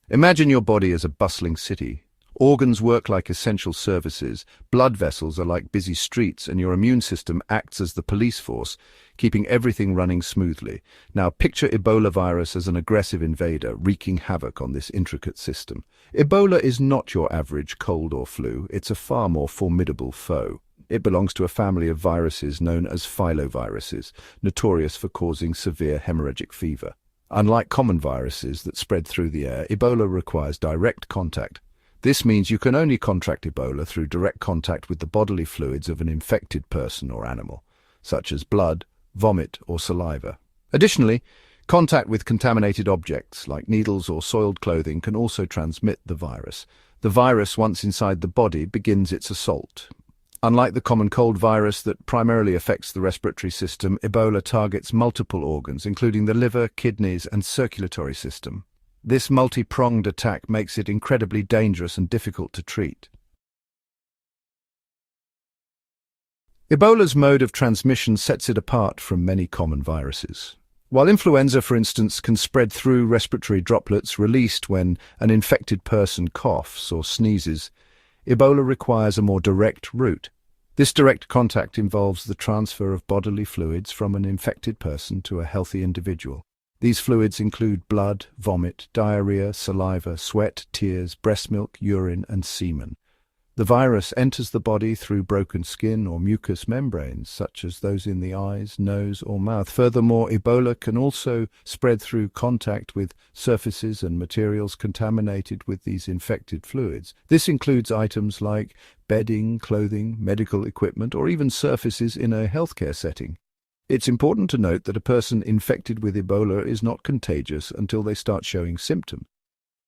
Imagine your body as a bustling city. Organs work like essential services, blood vessels are like busy streets, and your immune system acts as the police force, keeping everything running smoothly. Now picture Ebola virus as an aggressive invader, wreaking havoc on this intricate system. Ebola is not your average cold or flu, it's a far more formidable foe. It belongs to a family of viruses known as filoviruses, notorious for causing severe hemorrhagic fever. Unlike common viruses that spread through the air, Ebola requires direct contact. This means you can only contract Ebola through direct contact with the bodily fluids of an infected person or animal, such as blood, vomit, or saliva. Additionally, contact with contaminated objects like needles or soiled clothing can also transmit the virus. The virus, once inside the body, begins its assault. Unlike the common cold virus that primarily affects the respiratory system, Ebola targets multiple organs, including the liver, kidneys, and circulatory system. This multi-pronged attack makes it incredibly dangerous and difficult to treat. Ebola's mode of transmission sets it apart from many common viruses. While influenza, for instance, can spread through respiratory droplets released when an infected person coughs or sneezes, Ebola requires a more direct route. This direct contact involves the transfer of bodily fluids from an infected person to a healthy individual. These fluids include blood, vomit, diarrhea, saliva, sweat, tears, breast milk, urine, and semen. The virus enters the body through broken skin or mucous membranes, such as those in the eyes, nose, or mouth. Furthermore, Ebola can also spread through contact with surfaces and materials contaminated with these infected fluids. This includes items like bedding, clothing, medical equipment, or even surfaces in a healthcare setting. It's important to note that a person infected with Ebola is not contagious until they start showing symptoms.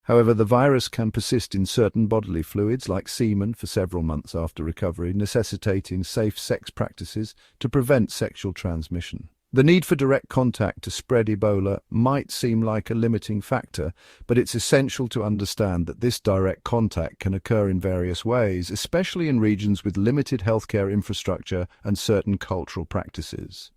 However, the virus can persist in certain bodily fluids like semen for several months after recovery, necessitating safe sex practices to prevent sexual transmission. The need for direct contact to spread Ebola might seem like a limiting factor, but it's essential to understand that this direct contact can occur in various ways, especially in regions with limited healthcare infrastructure and certain cultural practices.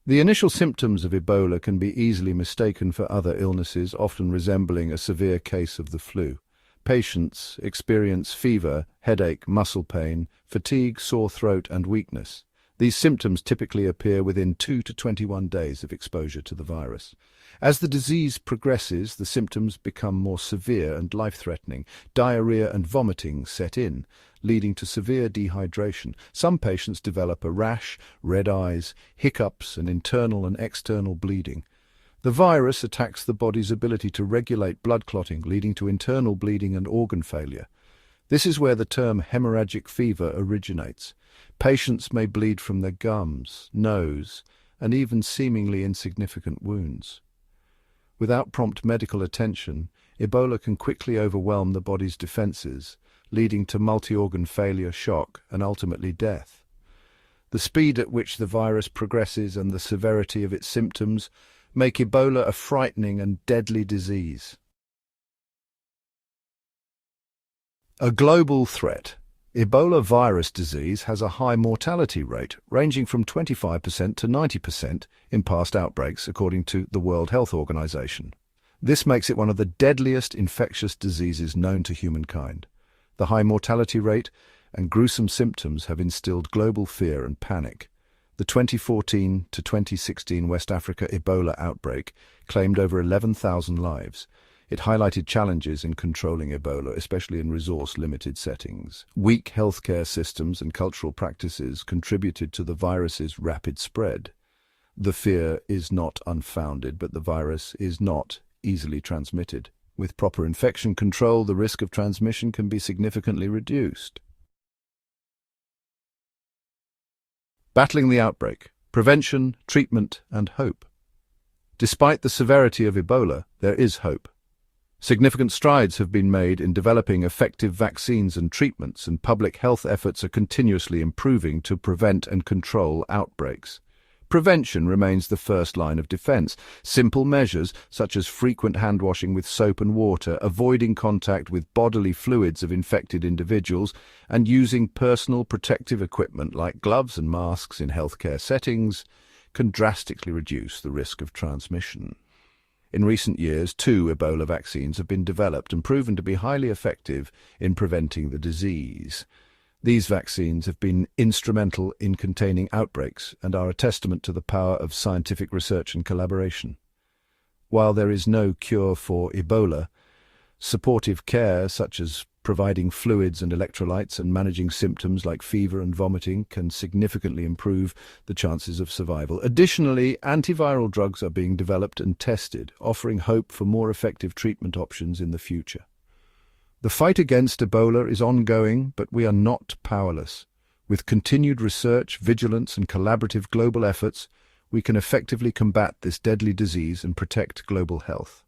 The initial symptoms of Ebola can be easily mistaken for other illnesses, often resembling a severe case of the flu. Patients experience fever, headache, muscle pain, fatigue, sore throat, and weakness. These symptoms typically appear within 2 to 21 days of exposure to the virus. As the disease progresses, the symptoms become more severe and life-threatening. Diarrhea and vomiting set in, leading to severe dehydration. Some patients develop a rash, red eyes, hiccups, and internal and external bleeding. The virus attacks the body's ability to regulate blood clotting, leading to internal bleeding and organ failure. This is where the term hemorrhagic fever originates. Patients may bleed from their gums, nose, and even seemingly insignificant wounds. Without prompt medical attention, Ebola can quickly overwhelm the body's defenses, leading to multi-organ failure, shock, and ultimately death. The speed at which the virus progresses and the severity of its symptoms make Ebola a frightening and deadly disease. A global threat. Ebola virus disease has a high mortality rate, ranging from 25% to 90% in past outbreaks, according to the World Health Organization. This makes it one of the deadliest infectious diseases known to humankind. The high mortality rate and gruesome symptoms have instilled global fear and panic. The 2014 to 2016 West Africa Ebola outbreak claimed over 11,000 lives. It highlighted challenges in controlling Ebola, especially in resource-limited settings. Weak healthcare systems and cultural practices contributed to the virus's rapid spread. The fear is not unfounded, but the virus is not easily transmitted. With proper infection control, the risk of transmission can be significantly reduced. Battling the outbreak, prevention, treatment, and hope. Despite the severity of Ebola, there is hope. Significant strides have been made in developing effective vaccines and treatments, and public health efforts are continuously improving to prevent and control outbreaks. Prevention remains the first line of defense. Simple measures, such as frequent hand washing with soap and water, avoiding contact with bodily fluids of infected individuals, and using personal protective equipment like gloves and masks in healthcare settings, can drastically reduce the risk of transmission. In recent years, 2 Ebola vaccines have been developed and proven to be highly effective in preventing the disease. These vaccines have been instrumental in containing outbreaks and are a testament to the power of scientific research and collaboration. While there is no cure for Ebola, supportive care such as providing fluids and electrolytes and managing symptoms like fever and vomiting can significantly improve the chances of survival. Additionally, antiviral drugs are being developed and tested, offering hope for more effective treatment options in the future. The fight against Ebola is ongoing, but we are not powerless. With continued research, vigilance, and collaborative global efforts, we can effectively combat this deadly disease and protect global health.